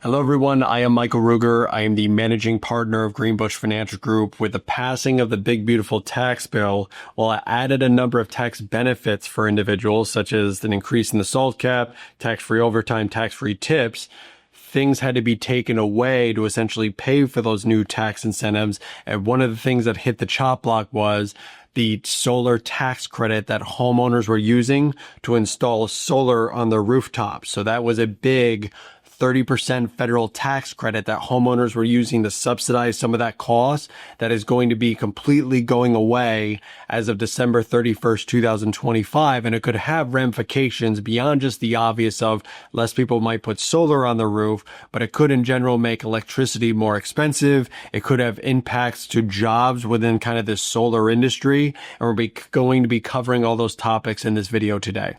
Hello everyone, I am Michael Ruger. I am the managing partner of Greenbush Financial Group. With the passing of the big beautiful tax bill, while it added a number of tax benefits for individuals, such as an increase in the SALT cap, tax-free overtime, tax-free tips, things had to be taken away to essentially pay for those new tax incentives. And one of the things that hit the chop block was the solar tax credit that homeowners were using to install solar on their rooftops. So that was a big 30% federal tax credit that homeowners were using to subsidize some of that cost that is going to be completely going away as of December 31st, 2025. And it could have ramifications beyond just the obvious of less people might put solar on the roof, but it could in general make electricity more expensive. It could have impacts to jobs within kind of this solar industry. And we're going to be covering all those topics in this video today.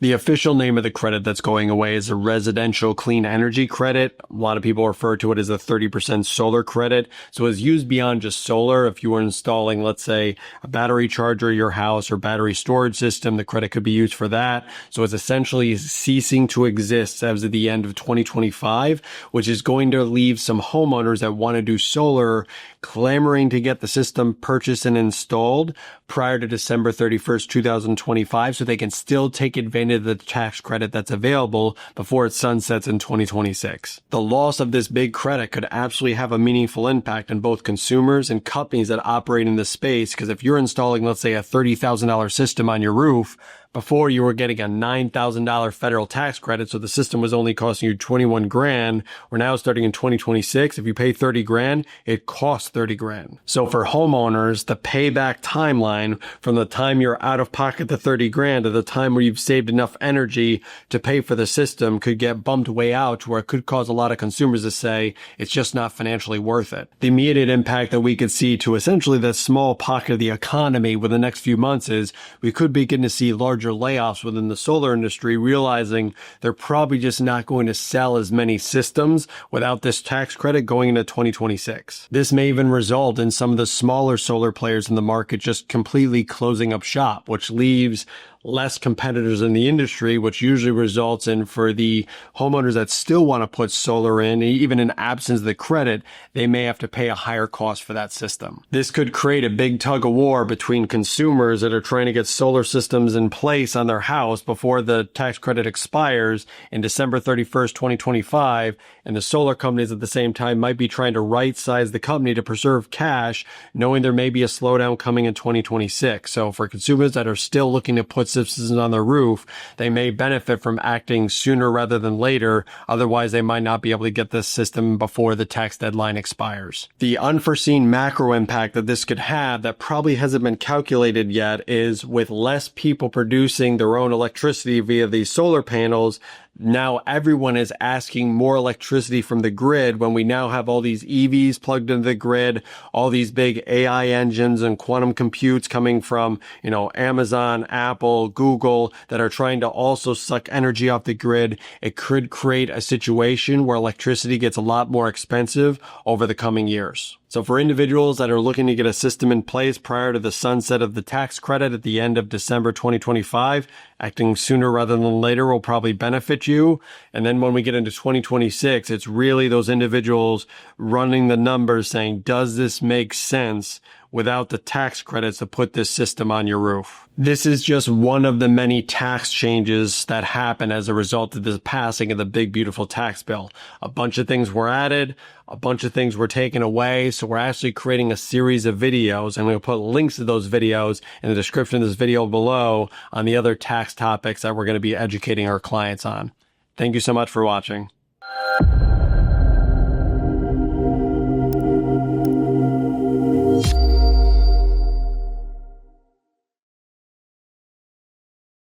The official name of the credit that's going away is a residential clean energy credit. A lot of people refer to it as a 30% solar credit. So it's used beyond just solar. If you were installing, let's say, a battery charger at your house or battery storage system, the credit could be used for that. So it's essentially ceasing to exist as of the end of 2025, which is going to leave some homeowners that want to do solar clamoring to get the system purchased and installed prior to December 31st, 2025, so they can still take advantage of the tax credit that's available before it sunsets in 2026. The loss of this big credit could absolutely have a meaningful impact on both consumers and companies that operate in this space, because if you're installing, let's say, a $30,000 system on your roof, before you were getting a $9,000 federal tax credit, so the system was only costing you 21 grand. We're now starting in 2026. If you pay 30 grand, it costs 30 grand. So for homeowners, the payback timeline from the time you're out of pocket the 30 grand to the time where you've saved enough energy to pay for the system could get bumped way out to where it could cause a lot of consumers to say it's just not financially worth it. The immediate impact that we could see to essentially the small pocket of the economy within the next few months is we could begin to see larger layoffs within the solar industry, realizing they're probably just not going to sell as many systems without this tax credit going into 2026. This may even result in some of the smaller solar players in the market just completely closing up shop, which leaves less competitors in the industry, which usually results in, for the homeowners that still want to put solar in, even in absence of the credit, they may have to pay a higher cost for that system. This could create a big tug of war between consumers that are trying to get solar systems in place on their house before the tax credit expires in December 31st, 2025, and the solar companies at the same time might be trying to right-size the company to preserve cash, knowing there may be a slowdown coming in 2026. So for consumers that are still looking to put systems on their roof, they may benefit from acting sooner rather than later. Otherwise, they might not be able to get this system before the tax deadline expires. The unforeseen macro impact that this could have that probably hasn't been calculated yet is, with less people producing their own electricity via these solar panels, now everyone is asking more electricity from the grid when we now have all these EVs plugged into the grid, all these big AI engines and quantum computes coming from, Amazon, Apple, Google, that are trying to also suck energy off the grid. It could create a situation where electricity gets a lot more expensive over the coming years. So for individuals that are looking to get a system in place prior to the sunset of the tax credit at the end of December 2025, acting sooner rather than later will probably benefit you. And then when we get into 2026, it's really those individuals running the numbers saying, does this make sense without the tax credits to put this system on your roof? This is just one of the many tax changes that happen as a result of the passing of the big, beautiful tax bill. A bunch of things were added, a bunch of things were taken away. So we're actually creating a series of videos, and we'll put links to those videos in the description of this video below on the other tax topics that we're going to be educating our clients on. Thank you so much for watching.